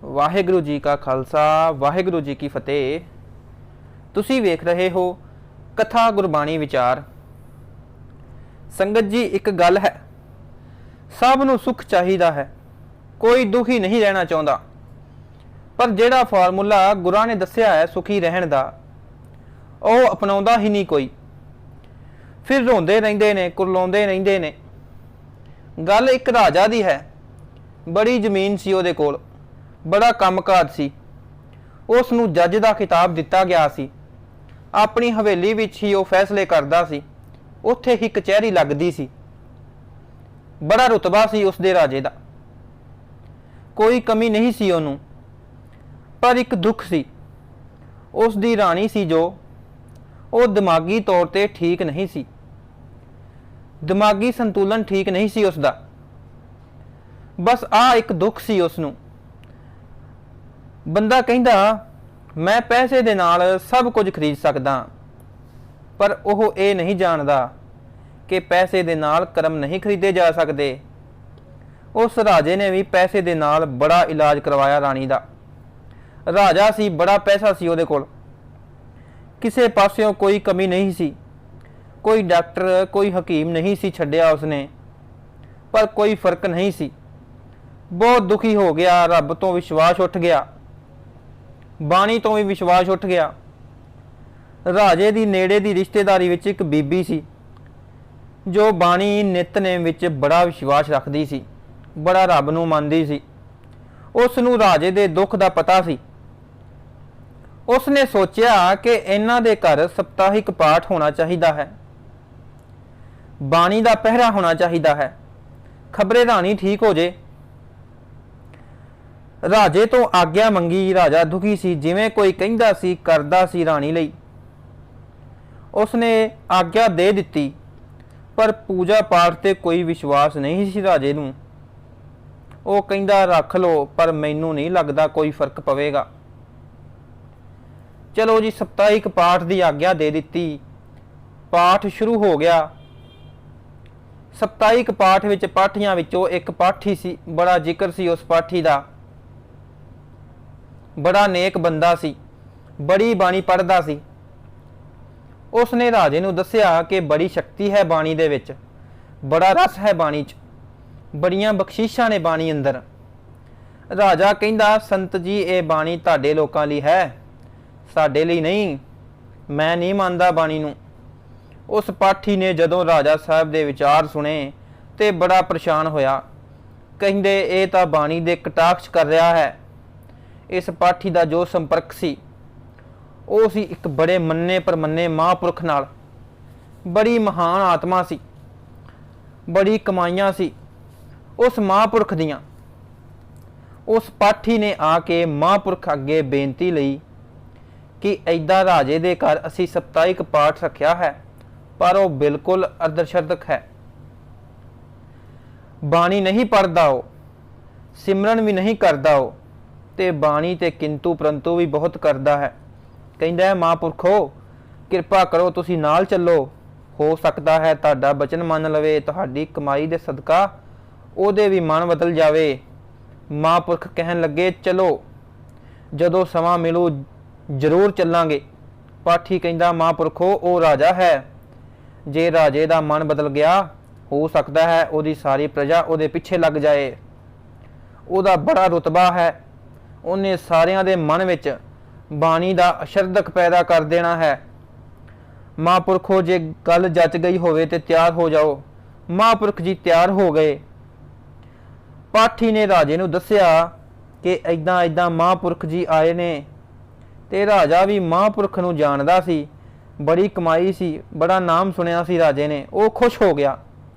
ਵਾਹਿਗੁਰੂ ਜੀ ਕਾ ਖਾਲਸਾ ਵਾਹਿਗੁਰੂ ਜੀ ਕੀ ਫਤਿਹ। ਤੁਸੀਂ ਵੇਖ ਰਹੇ ਹੋ ਕਥਾ ਗੁਰਬਾਣੀ ਵਿਚਾਰ। ਸੰਗਤ ਜੀ, ਇੱਕ ਗੱਲ ਹੈ, ਸਭ ਨੂੰ ਸੁੱਖ ਚਾਹੀਦਾ ਹੈ, ਕੋਈ ਦੁਖੀ ਨਹੀਂ ਰਹਿਣਾ ਚਾਹੁੰਦਾ। ਪਰ ਜਿਹੜਾ ਫਾਰਮੂਲਾ ਗੁਰਾਂ ਨੇ ਦੱਸਿਆ ਹੈ ਸੁਖੀ ਰਹਿਣ ਦਾ, ਉਹ ਅਪਣਾਉਂਦਾ ਹੀ ਨਹੀਂ ਕੋਈ। ਫਿਰ ਰੋਂਦੇ ਰਹਿੰਦੇ ਨੇ, ਕੁਰਲਾਉਂਦੇ ਰਹਿੰਦੇ ਨੇ। ਗੱਲ ਇੱਕ ਰਾਜਾ ਦੀ ਹੈ। ਬੜੀ ਜ਼ਮੀਨ ਸੀ ਉਹਦੇ ਕੋਲ, ਬੜਾ ਕੰਮਕਾਜ ਸੀ। ਉਸ ਨੂੰ ਜੱਜ ਦਾ ਖਿਤਾਬ ਦਿੱਤਾ ਗਿਆ ਸੀ। ਆਪਣੀ ਹਵੇਲੀ ਵਿੱਚ ਹੀ ਉਹ ਫੈਸਲੇ ਕਰਦਾ ਸੀ। ਉੱਥੇ ਹੀ ਕਚਹਿਰੀ ਲੱਗਦੀ ਸੀ। ਬੜਾ ਰੁਤਬਾ ਸੀ ਉਸ ਦੇ ਰਾਜੇ ਦਾ, ਕੋਈ ਕਮੀ ਨਹੀਂ ਸੀ ਉਹਨੂੰ। ਪਰ ਇੱਕ ਦੁੱਖ ਸੀ। ਉਸ ਦੀ ਰਾਣੀ ਸੀ ਜੋ ਉਹ ਦਿਮਾਗੀ ਤੌਰ ਤੇ ਠੀਕ ਨਹੀਂ ਸੀ। ਦਿਮਾਗੀ ਸੰਤੁਲਨ ਠੀਕ ਨਹੀਂ ਸੀ ਉਸ ਦਾ। ਬਸ ਆਹ ਇੱਕ ਦੁੱਖ ਸੀ ਉਸ ਨੂੰ। ਬੰਦਾ ਕਹਿੰਦਾ ਮੈਂ ਪੈਸੇ ਦੇ ਨਾਲ ਸਭ ਕੁਝ ਖਰੀਦ ਸਕਦਾ, ਪਰ ਉਹ ਇਹ ਨਹੀਂ ਜਾਣਦਾ ਕਿ ਪੈਸੇ ਦੇ ਨਾਲ ਕਰਮ ਨਹੀਂ ਖਰੀਦੇ ਜਾ ਸਕਦੇ। ਉਸ ਰਾਜੇ ਨੇ ਵੀ ਪੈਸੇ ਦੇ ਨਾਲ ਬੜਾ ਇਲਾਜ ਕਰਵਾਇਆ ਰਾਣੀ ਦਾ। ਰਾਜਾ ਸੀ, ਬੜਾ ਪੈਸਾ ਸੀ ਉਹਦੇ ਕੋਲ, ਕਿਸੇ ਪਾਸਿਓਂ ਕੋਈ ਕਮੀ ਨਹੀਂ ਸੀ। ਕੋਈ ਡਾਕਟਰ, ਕੋਈ ਹਕੀਮ ਨਹੀਂ ਸੀ ਛੱਡਿਆ ਉਸਨੇ, ਪਰ ਕੋਈ ਫਰਕ ਨਹੀਂ ਸੀ। ਬਹੁਤ ਦੁਖੀ ਹੋ ਗਿਆ। ਰੱਬ ਤੋਂ ਵਿਸ਼ਵਾਸ ਉੱਠ ਗਿਆ, ਬਾਣੀ ਤੋਂ ਵੀ ਵਿਸ਼ਵਾਸ ਉੱਠ ਗਿਆ। ਰਾਜੇ ਦੀ ਨੇੜੇ ਦੀ ਰਿਸ਼ਤੇਦਾਰੀ ਵਿੱਚ ਇੱਕ ਬੀਬੀ ਸੀ ਜੋ ਬਾਣੀ ਨਿਤਨੇਮ ਵਿੱਚ ਬੜਾ ਵਿਸ਼ਵਾਸ ਰੱਖਦੀ ਸੀ, ਬੜਾ ਰੱਬ ਨੂੰ ਮੰਨਦੀ ਸੀ। ਉਸ ਨੂੰ ਰਾਜੇ ਦੇ ਦੁੱਖ ਦਾ ਪਤਾ ਸੀ। ਉਸ ਨੇ ਸੋਚਿਆ ਕਿ ਇਹਨਾਂ ਦੇ ਘਰ ਸਪਤਾਹਿਕ ਪਾਠ ਹੋਣਾ ਚਾਹੀਦਾ ਹੈ, ਬਾਣੀ ਦਾ ਪਹਿਰਾ ਹੋਣਾ ਚਾਹੀਦਾ ਹੈ, ਖਬਰੇ ਰਾਣੀ ਠੀਕ ਹੋ ਜੇ। ਰਾਜੇ ਤੋਂ ਆਗਿਆ ਮੰਗੀ। ਰਾਜਾ ਦੁਖੀ ਸੀ, ਜਿਵੇਂ ਕੋਈ ਕਹਿੰਦਾ ਸੀ ਕਰਦਾ ਸੀ ਰਾਣੀ ਲਈ। ਉਸਨੇ ਆਗਿਆ ਦੇ ਦਿੱਤੀ, ਪਰ ਪੂਜਾ ਪਾਠ ਤੇ ਕੋਈ ਵਿਸ਼ਵਾਸ ਨਹੀਂ ਸੀ ਰਾਜੇ ਨੂੰ। ਉਹ ਕਹਿੰਦਾ ਰੱਖ ਲਓ, ਪਰ ਮੈਨੂੰ ਨਹੀਂ ਲੱਗਦਾ ਕੋਈ ਫਰਕ ਪਵੇਗਾ। ਚਲੋ ਜੀ, ਸਪਤਾਹਿਕ ਪਾਠ ਦੀ ਆਗਿਆ ਦੇ ਦਿੱਤੀ। ਪਾਠ ਸ਼ੁਰੂ ਹੋ ਗਿਆ। ਸਪਤਾਹਿਕ ਪਾਠ ਵਿੱਚ ਪਾਠੀਆਂ ਵਿੱਚੋਂ ਇੱਕ ਪਾਠੀ ਸੀ, ਬੜਾ ਜ਼ਿਕਰ ਸੀ ਉਸ ਪਾਠੀ ਦਾ। ਬੜਾ ਨੇਕ ਬੰਦਾ ਸੀ, ਬੜੀ ਬਾਣੀ ਪੜ੍ਹਦਾ ਸੀ। ਉਸ ਨੇ ਰਾਜੇ ਨੂੰ ਦੱਸਿਆ ਕਿ ਬੜੀ ਸ਼ਕਤੀ ਹੈ ਬਾਣੀ ਦੇ ਵਿੱਚ, ਬੜਾ ਰਸ ਹੈ ਬਾਣੀ 'ਚ, ਬੜੀਆਂ ਬਖਸ਼ਿਸ਼ਾਂ ਨੇ ਬਾਣੀ ਅੰਦਰ। ਰਾਜਾ ਕਹਿੰਦਾ ਸੰਤ ਜੀ, ਇਹ ਬਾਣੀ ਤੁਹਾਡੇ ਲੋਕਾਂ ਲਈ ਹੈ, ਸਾਡੇ ਲਈ ਨਹੀਂ। ਮੈਂ ਨਹੀਂ ਮੰਨਦਾ ਬਾਣੀ ਨੂੰ। ਉਸ ਪਾਠੀ ਨੇ ਜਦੋਂ ਰਾਜਾ ਸਾਹਿਬ ਦੇ ਵਿਚਾਰ ਸੁਣੇ ਤੇ ਬੜਾ ਪਰੇਸ਼ਾਨ ਹੋਇਆ। ਕਹਿੰਦੇ ਇਹ ਤਾਂ ਬਾਣੀ ਦੇ ਕਟਾਕਸ਼ ਕਰ ਰਿਹਾ ਹੈ। ਇਸ ਪਾਠੀ ਦਾ ਜੋ ਸੰਪਰਕ ਸੀ ਉਹ ਸੀ ਇੱਕ ਬੜੇ ਮੰਨੇ ਪਰਮੰਨੇ ਮਹਾਂਪੁਰਖ ਨਾਲ। ਬੜੀ ਮਹਾਨ ਆਤਮਾ ਸੀ, ਬੜੀ ਕਮਾਈਆਂ ਸੀ ਉਸ ਮਹਾਂਪੁਰਖ ਦੀਆਂ। ਉਸ ਪਾਠੀ ਨੇ ਆ ਕੇ ਮਹਾਂਪੁਰਖ ਅੱਗੇ ਬੇਨਤੀ ਲਈ ਕਿ ਐਦਾਂ ਰਾਜੇ ਦੇ ਘਰ ਅਸੀਂ ਸਪਤਾਹਿਕ ਪਾਠ ਰੱਖਿਆ ਹੈ, ਪਰ ਉਹ ਬਿਲਕੁਲ ਅਰਧਸ਼ਰਧਕ ਹੈ। ਬਾਣੀ ਨਹੀਂ ਪੜ੍ਹਦਾ, ਉਹ ਸਿਮਰਨ ਵੀ ਨਹੀਂ ਕਰਦਾ, ਉਹ ਤੇ ਬਾਣੀ ਤੇ ਕਿੰਤੂ ਪਰੰਤੂ ਵੀ ਬਹੁਤ ਕਰਦਾ ਹੈ। ਕਹਿੰਦਾ ਹੈ ਮਹਾਂਪੁਰਖੋ, ਕਿਰਪਾ ਕਰੋ, ਤੁਸੀਂ ਨਾਲ ਚੱਲੋ। ਹੋ ਸਕਦਾ ਹੈ ਤੁਹਾਡਾ ਬਚਨ ਮੰਨ ਲਵੇ, ਤੁਹਾਡੀ ਕਮਾਈ ਦੇ ਸਦਕਾ ਉਹਦੇ ਵੀ ਮਨ ਬਦਲ ਜਾਵੇ। ਮਹਾਂਪੁਰਖ ਕਹਿਣ ਲੱਗੇ ਚਲੋ, ਜਦੋਂ ਸਮਾਂ ਮਿਲੂ ਜ਼ਰੂਰ ਚੱਲਾਂਗੇ। ਪਾਠੀ ਕਹਿੰਦਾ ਮਹਾਂਪੁਰਖੋ, ਉਹ ਰਾਜਾ ਹੈ, ਜੇ ਰਾਜੇ ਦਾ ਮਨ ਬਦਲ ਗਿਆ, ਹੋ ਸਕਦਾ ਹੈ ਉਹਦੀ ਸਾਰੀ ਪ੍ਰਜਾ ਉਹਦੇ ਪਿੱਛੇ ਲੱਗ ਜਾਏ। ਉਹਦਾ ਬੜਾ ਰੁਤਬਾ ਹੈ, ਉਹਨੇ ਸਾਰਿਆਂ ਦੇ ਮਨ ਵਿੱਚ ਬਾਣੀ ਦਾ ਅਸ਼ਰਧਕ ਪੈਦਾ ਕਰ ਦੇਣਾ ਹੈ। ਮਹਾਂਪੁਰਖੋ, ਜੇ ਗੱਲ ਜੱਚ ਗਈ ਹੋਵੇ ਤੇ ਤਿਆਰ ਹੋ ਜਾਓ। ਮਹਾਂਪੁਰਖ ਜੀ ਤਿਆਰ ਹੋ ਗਏ। ਪਾਠੀ ਨੇ ਰਾਜੇ ਨੂੰ ਦੱਸਿਆ ਕਿ ਐਦਾਂ ਐਦਾਂ ਮਹਾਂਪੁਰਖ ਜੀ ਆਏ ਨੇ, ਤੇ ਰਾਜਾ ਵੀ ਮਹਾਂਪੁਰਖ ਨੂੰ ਜਾਣਦਾ ਸੀ। ਬੜੀ ਕਮਾਈ ਸੀ, ਬੜਾ ਨਾਮ ਸੁਣਿਆ ਸੀ ਰਾਜੇ ਨੇ। ਉਹ ਖੁਸ਼ ਹੋ ਗਿਆ,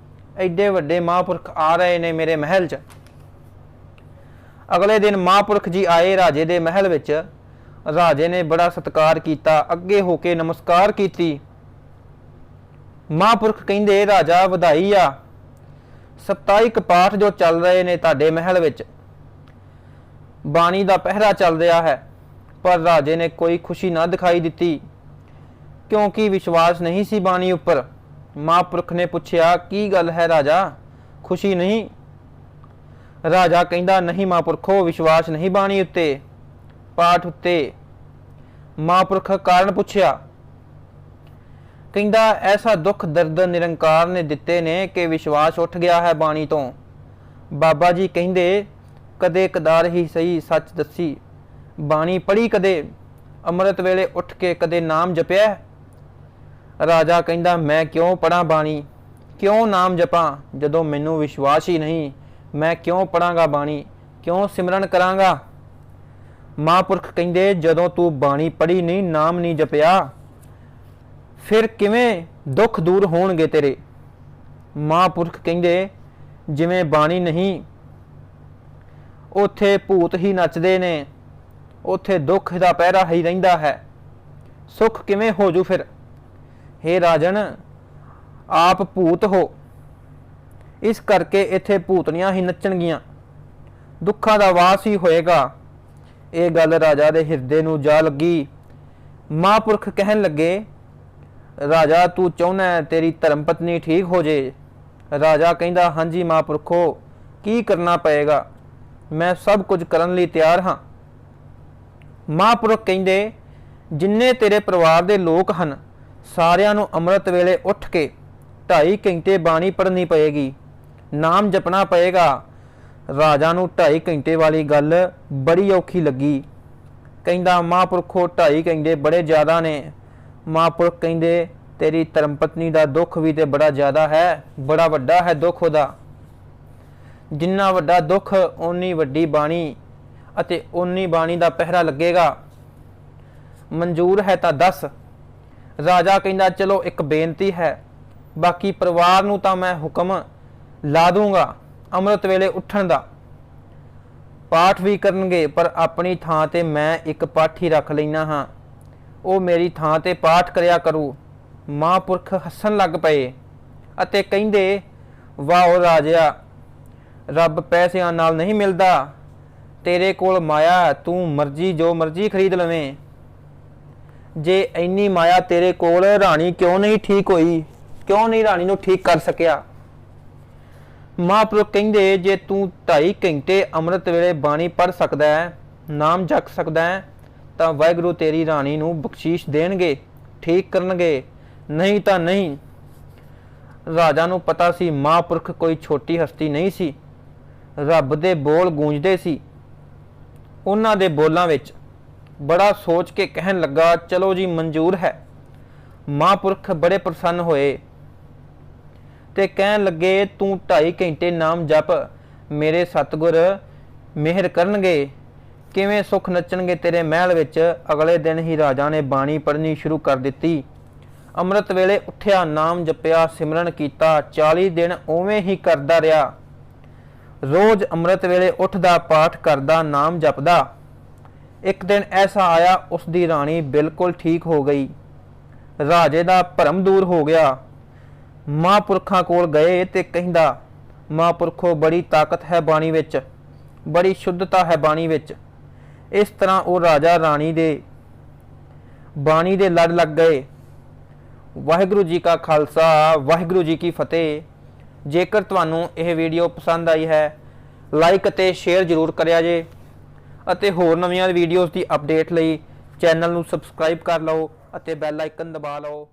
ਐਡੇ ਵੱਡੇ ਮਹਾਂਪੁਰਖ ਆ ਰਹੇ ਨੇ ਮੇਰੇ ਮਹਿਲ 'ਚ। ਅਗਲੇ ਦਿਨ ਮਹਾਂਪੁਰਖ ਜੀ ਆਏ ਰਾਜੇ ਦੇ ਮਹਿਲ ਵਿੱਚ। ਰਾਜੇ ਨੇ ਬੜਾ ਸਤਿਕਾਰ ਕੀਤਾ, ਅੱਗੇ ਹੋ ਕੇ ਨਮਸਕਾਰ ਕੀਤੀ। ਮਹਾਂਪੁਰਖ ਕਹਿੰਦੇ ਰਾਜਾ ਵਧਾਈ ਆ, ਸਪਤਾਹਿਕ ਪਾਠ ਜੋ ਚੱਲ ਰਹੇ ਨੇ ਤੁਹਾਡੇ ਮਹਿਲ ਵਿੱਚ, ਬਾਣੀ ਦਾ ਪਹਿਰਾ ਚੱਲ ਰਿਹਾ ਹੈ। ਪਰ ਰਾਜੇ ਨੇ ਕੋਈ ਖੁਸ਼ੀ ਨਾ ਦਿਖਾਈ ਦਿੱਤੀ, ਕਿਉਂਕਿ ਵਿਸ਼ਵਾਸ ਨਹੀਂ ਸੀ ਬਾਣੀ ਉੱਪਰ। ਮਹਾਂਪੁਰਖ ਨੇ ਪੁੱਛਿਆ ਕੀ ਗੱਲ ਹੈ ਰਾਜਾ, ਖੁਸ਼ੀ ਨਹੀਂ? ਰਾਜਾ ਕਹਿੰਦਾ ਨਹੀਂ ਮਹਾਂਪੁਰਖੋ, ਵਿਸ਼ਵਾਸ ਨਹੀਂ ਬਾਣੀ ਉੱਤੇ, ਪਾਠ ਉੱਤੇ। ਮਹਾਂਪੁਰਖ ਕਾਰਨ ਪੁੱਛਿਆ। ਕਹਿੰਦਾ ਐਸਾ ਦੁੱਖ ਦਰਦ ਨਿਰੰਕਾਰ ਨੇ ਦਿੱਤੇ ਨੇ ਕਿ ਵਿਸ਼ਵਾਸ ਉੱਠ ਗਿਆ ਹੈ ਬਾਣੀ ਤੋਂ। ਬਾਬਾ ਜੀ ਕਹਿੰਦੇ ਕਦੇ ਕਦਾਰ ਹੀ ਸਹੀ ਸੱਚ ਦੱਸੀ, ਬਾਣੀ ਪੜ੍ਹੀ ਕਦੇ, ਅੰਮ੍ਰਿਤ ਵੇਲੇ ਉੱਠ ਕੇ ਕਦੇ ਨਾਮ ਜਪਿਆ? ਰਾਜਾ ਕਹਿੰਦਾ ਮੈਂ ਕਿਉਂ ਪੜਾਂ ਬਾਣੀ, ਕਿਉਂ ਨਾਮ ਜਪਾਂ ਜਦੋਂ ਮੈਨੂੰ ਵਿਸ਼ਵਾਸ ਹੀ ਨਹੀਂ? ਮੈਂ ਕਿਉਂ ਪੜਾਂਗਾ ਬਾਣੀ, ਕਿਉਂ ਸਿਮਰਨ ਕਰਾਂਗਾ? ਮਹਾਂਪੁਰਖ ਕਹਿੰਦੇ ਜਦੋਂ ਤੂੰ ਬਾਣੀ ਪੜ੍ਹੀ ਨਹੀਂ, ਨਾਮ ਨਹੀਂ ਜਪਿਆ, ਫਿਰ ਕਿਵੇਂ ਦੁੱਖ ਦੂਰ ਹੋਣਗੇ ਤੇਰੇ? ਮਹਾਂਪੁਰਖ ਕਹਿੰਦੇ ਜਿਵੇਂ ਬਾਣੀ ਨਹੀਂ, ਉੱਥੇ ਭੂਤ ਹੀ ਨੱਚਦੇ ਨੇ, ਉੱਥੇ ਦੁੱਖ ਦਾ ਪਹਿਰਾ ਹੀ ਰਹਿੰਦਾ ਹੈ, ਸੁੱਖ ਕਿਵੇਂ ਹੋ ਜੂ ਫਿਰ? ਹੇ ਰਾਜਨ, ਆਪ ਭੂਤ ਹੋ, ਇਸ ਕਰਕੇ ਇੱਥੇ ਭੂਤਨੀਆਂ ਹੀ ਨੱਚਣਗੀਆਂ, ਦੁੱਖਾਂ ਦਾ ਵਾਸ ਹੀ ਹੋਏਗਾ। ਇਹ ਗੱਲ ਰਾਜਾ ਦੇ ਹਿਰਦੇ ਨੂੰ ਜਾ ਲੱਗੀ। ਮਹਾਂਪੁਰਖ ਕਹਿਣ ਲੱਗੇ ਰਾਜਾ ਤੂੰ ਚਾਹੁੰਦਾ ਤੇਰੀ ਧਰਮ ਪਤਨੀ ਠੀਕ ਹੋ ਜੇ? ਰਾਜਾ ਕਹਿੰਦਾ ਹਾਂਜੀ ਮਹਾਂਪੁਰਖੋ, ਕੀ ਕਰਨਾ ਪਏਗਾ? ਮੈਂ ਸਭ ਕੁਝ ਕਰਨ ਲਈ ਤਿਆਰ ਹਾਂ। ਮਹਾਂਪੁਰਖ ਕਹਿੰਦੇ ਜਿੰਨੇ ਤੇਰੇ ਪਰਿਵਾਰ ਦੇ ਲੋਕ ਹਨ ਸਾਰਿਆਂ ਨੂੰ ਅੰਮ੍ਰਿਤ ਵੇਲੇ ਉੱਠ ਕੇ 2.5 ਘੰਟੇ ਬਾਣੀ ਪੜ੍ਹਨੀ ਪਏਗੀ, ਨਾਮ ਜਪਣਾ ਪਏਗਾ। ਰਾਜਾ ਨੂੰ 2.5 ਘੰਟੇ ਵਾਲੀ ਗੱਲ ਬੜੀ ਔਖੀ ਲੱਗੀ। ਕਹਿੰਦਾ ਮਹਾਂਪੁਰਖੋ 2.5 ਘੰਟੇ ਬੜੇ ਜ਼ਿਆਦਾ ਨੇ। ਮਹਾਂਪੁਰਖ ਕਹਿੰਦੇ ਤੇਰੀ ਧਰਮ ਪਤਨੀ ਦਾ ਦੁੱਖ ਵੀ ਤੇ ਬੜਾ ਜ਼ਿਆਦਾ ਹੈ, ਬੜਾ ਵੱਡਾ ਹੈ ਦੁੱਖ ਉਹਦਾ। ਜਿੰਨਾ ਵੱਡਾ ਦੁੱਖ ਓਨੀ ਵੱਡੀ ਬਾਣੀ ਅਤੇ ਓਨੀ ਬਾਣੀ ਦਾ ਪਹਿਰਾ ਲੱਗੇਗਾ। ਮਨਜ਼ੂਰ ਹੈ ਤਾਂ ਦੱਸ। ਰਾਜਾ ਕਹਿੰਦਾ ਚਲੋ ਇੱਕ ਬੇਨਤੀ ਹੈ, ਬਾਕੀ ਪਰਿਵਾਰ ਨੂੰ ਤਾਂ ਮੈਂ ਹੁਕਮ ਲਾ ਦੂੰਗਾ ਅੰਮ੍ਰਿਤ ਵੇਲੇ ਉੱਠਣ ਦਾ, ਪਾਠ ਵੀ ਕਰਨਗੇ, ਪਰ ਆਪਣੀ ਥਾਂ ਤੇ ਮੈਂ ਇੱਕ ਪਾਠੀ ਰੱਖ ਲੈਣਾ ਹਾਂ, ਉਹ ਮੇਰੀ ਥਾਂ ਤੇ ਪਾਠ ਕਰਿਆ ਕਰੂ। ਮਹਾਂਪੁਰਖ ਹੱਸਣ ਲੱਗ ਪਏ ਅਤੇ ਕਹਿੰਦੇ ਵਾਹ ਰਾਜਿਆ, ਰੱਬ ਪੈਸਿਆਂ ਨਾਲ ਨਹੀਂ ਮਿਲਦਾ, ਤੇਰੇ ਕੋਲ ਮਾਇਆ, ਤੂੰ ਮਰਜ਼ੀ ਜੋ ਮਰਜ਼ੀ ਖਰੀਦ ਲਵੇਂ। ਜੇ ਇੰਨੀ ਮਾਇਆ ਤੇਰੇ ਕੋਲ, ਰਾਣੀ ਕਿਉਂ ਨਹੀਂ ਠੀਕ ਹੋਈ, ਕਿਉਂ ਨਹੀਂ ਰਾਣੀ ਨੂੰ ਠੀਕ ਕਰ ਸਕਿਆ? ਮਹਾਂਪੁਰਖ ਕਹਿੰਦੇ ਜੇ ਤੂੰ 2.5 ਘੰਟੇ ਅੰਮ੍ਰਿਤ ਵੇਲੇ ਬਾਣੀ ਪੜ੍ਹ ਸਕਦਾ ਹੈ, ਨਾਮ ਜਪ ਸਕਦਾ ਹੈ, ਤਾਂ ਵਾਹਿਗੁਰੂ ਤੇਰੀ ਰਾਣੀ ਨੂੰ ਬਖਸ਼ੀਸ਼ ਦੇਣਗੇ, ਠੀਕ ਕਰਨਗੇ, ਨਹੀਂ ਤਾਂ ਨਹੀਂ। ਰਾਜਾ ਨੂੰ ਪਤਾ ਸੀ ਮਹਾਂਪੁਰਖ ਕੋਈ ਛੋਟੀ ਹਸਤੀ ਨਹੀਂ ਸੀ, ਰੱਬ ਦੇ ਬੋਲ ਗੂੰਜਦੇ ਸੀ ਉਹਨਾਂ ਦੇ ਬੋਲਾਂ ਵਿੱਚ। ਬੜਾ ਸੋਚ ਕੇ ਕਹਿਣ ਲੱਗਾ ਚਲੋ ਜੀ ਮਨਜ਼ੂਰ ਹੈ। ਮਹਾਂਪੁਰਖ ਬੜੇ ਪ੍ਰਸੰਨ ਹੋਏ ਤੇ ਕਹਿਣ ਲੱਗੇ ਤੂੰ 2.5 ਘੰਟੇ ਨਾਮ ਜਪ, ਮੇਰੇ ਸਤਿਗੁਰ ਮਿਹਰ ਕਰਨਗੇ, ਕਿਵੇਂ ਸੁੱਖ ਨੱਚਣਗੇ ਤੇਰੇ ਮਹਿਲ ਵਿੱਚ। ਅਗਲੇ ਦਿਨ ਹੀ ਰਾਜਾ ਨੇ ਬਾਣੀ ਪੜ੍ਹਨੀ ਸ਼ੁਰੂ ਕਰ ਦਿੱਤੀ। ਅੰਮ੍ਰਿਤ ਵੇਲੇ ਉੱਠਿਆ, ਨਾਮ ਜਪਿਆ, ਸਿਮਰਨ ਕੀਤਾ। 40 ਦਿਨ ਉਵੇਂ ਹੀ ਕਰਦਾ ਰਿਹਾ। ਰੋਜ਼ ਅੰਮ੍ਰਿਤ ਵੇਲੇ ਉੱਠਦਾ, ਪਾਠ ਕਰਦਾ, ਨਾਮ ਜਪਦਾ। ਇੱਕ ਦਿਨ ਐਸਾ ਆਇਆ ਉਸ ਦੀ ਰਾਣੀ ਬਿਲਕੁਲ ਠੀਕ ਹੋ ਗਈ, ਰਾਜੇ ਦਾ ਭਰਮ ਦੂਰ ਹੋ ਗਿਆ। ਮਹਾਂਪੁਰਖਾਂ ਕੋਲ ਗਏ ਤੇ ਕਹਿੰਦਾ ਮਹਾਂਪੁਰਖੋ ਬੜੀ ਤਾਕਤ ਹੈ ਬਾਣੀ ਵਿੱਚ, ਬੜੀ ਸ਼ੁੱਧਤਾ ਹੈ ਬਾਣੀ ਵਿੱਚ। ਇਸ ਤਰ੍ਹਾਂ ਉਹ ਰਾਜਾ ਰਾਣੀ ਦੇ ਬਾਣੀ ਦੇ ਲੜ ਲੱਗ ਗਏ। ਵਾਹਿਗੁਰੂ ਜੀ ਕਾ ਖਾਲਸਾ, ਵਾਹਿਗੁਰੂ ਜੀ ਕੀ ਫਤਿਹ। ਜੇਕਰ ਤੁਹਾਨੂੰ ਇਹ ਵੀਡੀਓ ਪਸੰਦ ਆਈ ਹੈ ਲਾਈਕ ਅਤੇ ਸ਼ੇਅਰ ਜ਼ਰੂਰ ਕਰਿਆ ਜੇ, ਅਤੇ ਹੋਰ ਨਵੀਆਂ ਵੀਡੀਓਜ਼ ਦੀ ਅਪਡੇਟ ਲਈ ਚੈਨਲ ਨੂੰ ਸਬਸਕ੍ਰਾਈਬ ਕਰ ਲਓ ਅਤੇ ਬੈਲ ਆਈਕਨ ਦਬਾ ਲਓ।